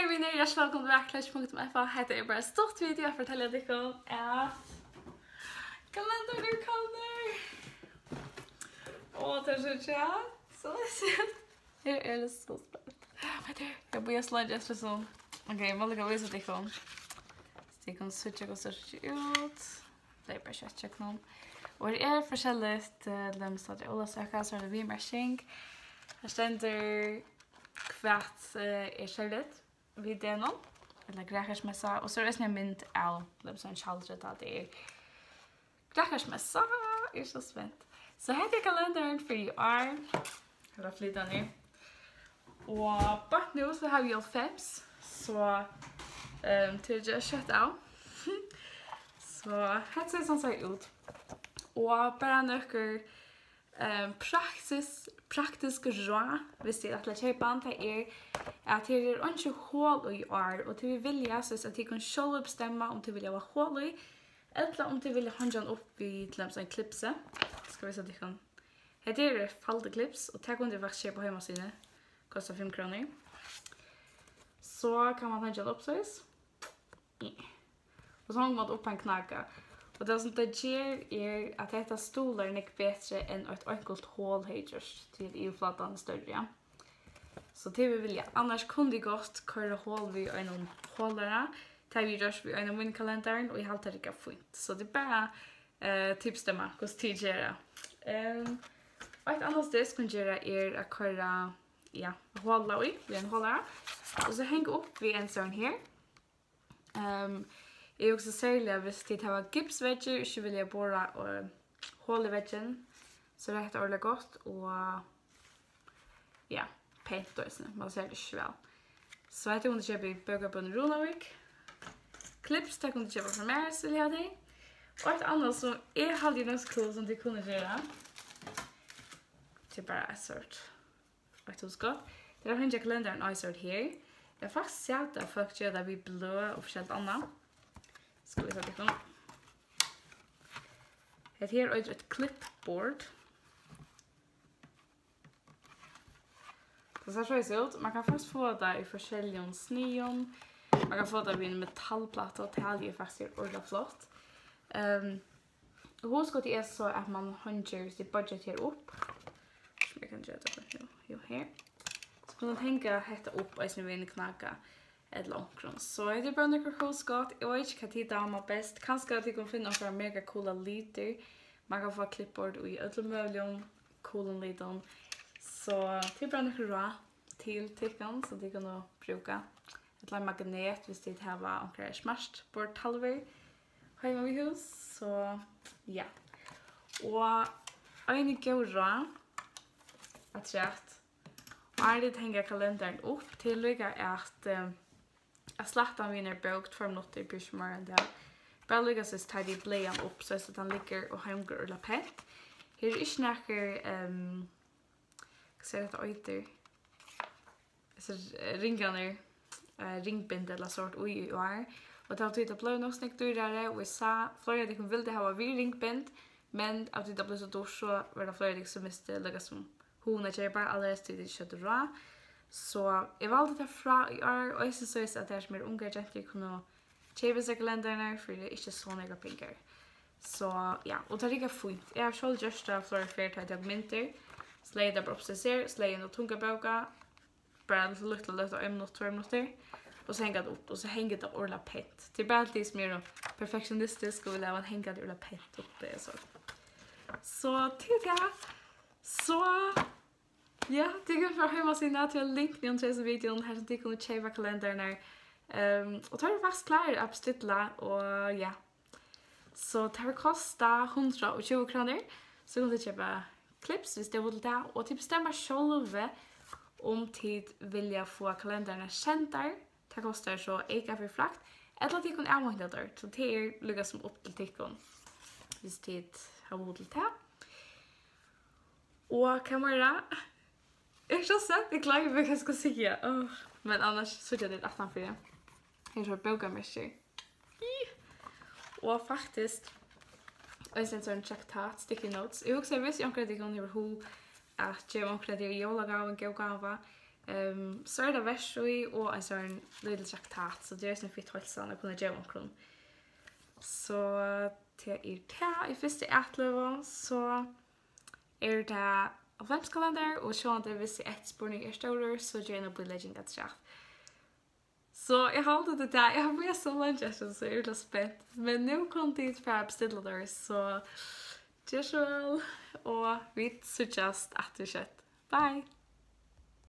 Hej vänner, hjärtligt välkommen till Backlash.fa. Heter är bara stort video jag fortäljer dig om att kalendern nu kommer. Åh, det är så tjat. Så ledsen. Här är det så spännande. Jag börjar slide efter sån. Okej, jag vill visa dig om. Så jag kan switcha och switcha ut. Det är bara check någon. Och det är forskjelligt lämstadier. Ola söka så är det vimerking. Här ständer kvart är skället. Vid det någon. Eller gräkersmässa. Och så är det en mynd av en kjaldret att det är gräkersmässa. Jag är så spänt. Så här är kalendern för i år. Jag har flyttat ner. Och bara nu så har vi 5. Så till jag kött av. Så här ser det så ut. Och bara några praktiska råd, hvis det att köpa det är att det är inte hål i år och det vi vilja så att det kan själv bestämma om det vill vara hål i eller om det vill hänga upp i till exempel en klipse. Ska vi se det kan. Det är falda clips och det kan du faktiskt köpa hemma sina. Kostar 5 kronor. Så kan man hänga upp så och så har man upp en knacka. Och det som det ger är att detta stolar är mycket bättre än ett enkelt hål hejers till EU-flatan större. Så det vill jag. Annars kunde jag gott köra hål vid en hållare. Det vi görs vid en vindkalendern och jag har alltid lika fint. Så det är bara tips till mig hur tid gör det. Och ett annat steg som göra är att köra hålla i vid en hållare. Och så hänga upp vid en sån här. Jag är också särskilt hvis det har gipsväggar och inte vill jag borra och hål i väggen. Så det är ordentligt gott och ja, pent då är man ser det själv. Så jag kunde köpa i Bögabunnen Ronavik. Clips där kunde köpa från mig så vill jag ha det. Och ett annat som är halvt ganska cool som du kunde göra. Det är bara ett sort. Och det är gott. Det är en kalender och en sort här. Jag har faktiskt sett att folk gör det vid blå och försäljt annat. Ska vi ta det från. Det här är ett clipboard. Det ser så ut. Man kan faktiskt få det i försäljning sneon. Man kan få det vid en metallplatta och det är faktiskt ordentligt flott. Husk är så att man hänger sitt budget här upp. Som jag kan göra det nu. Här. Så kan man tänka detta upp och sen vill ni knacka ett långt. Så det är bara några huskott. Jag vet inte vad det är bäst. Kanske att ni kan finna några mega coola liter. Man kan få klippbord i ödla möjligen. Coola liten. Så det är bara några råd till tycken som ni kan bruka. Ett magnet hvis det har några smashed bordtalver. Hemma vid hus. Så ja. Och en god råd. Att rätt. Och är det hänga kalendern upp till att jag slattar vinner bokt 5 minuter i pyschmaren där. Bara lyckas så tar de blejan upp så att han ligger och hänger och lapett. Här är inte några ser det öter. Så ringarna ringbind eller sort oj och och det har tittat på något snyggt dyrare och vi sa flera de ville ha vi ringbind men att det blev så då så var det flera som måste lägga som hon är bara alldeles till det kött rå. Så jag valde det fra i år och jag syns att det är som är unga gentle kunna köpa sig kalenderna för det är inte så några pengar. Så ja, och det är lika fint. Jag har själv just flera fler dokumenter. Släda där upp sig släda och tunga boka. Bara lite 1 minut 2 minuter. Och så hänger det upp och så hänger det orla pett. Det är bara alltid som är perfektionistisk och vill även hänga det orla pett uppe så. Så till det. Så ja, det kan för hemma sin att jag länkar ner till videon här så att ni kan köpa kalenderna. Och tar det fast klar att beställa och ja. Så det här kostar 120 kronor. Så kan du köpa clips hvis det vill det och typ bestämma själv om tid vill jag få kalenderna kända. Det kostar så eka för frakt. Eller att det kan använda det. Så det är lyckas som upp till tickon. Hvis tid har vill det. Och kamera. Jag så sagt det klarar vad jag ska säga. Men annars så är det 18 för det. Jag tror boka mycket. Och faktiskt och sen så en checktat sticky notes. Jag också visst jag kan det gå ner hur att jag måste det jag lagar en gåva. Så är det värsrui och en sån liten traktat så det är som fitt hälsan att kunna göra omkring. Så till i första ätlöva så är det adventskalender och så att det vill se ett spårning är större så gärna blir legend att säga. Så jag har det där. Jag har blivit så länge så är det spänt. Men nu kom det för att beställa där så just väl och vi suggest att det skett. Bye.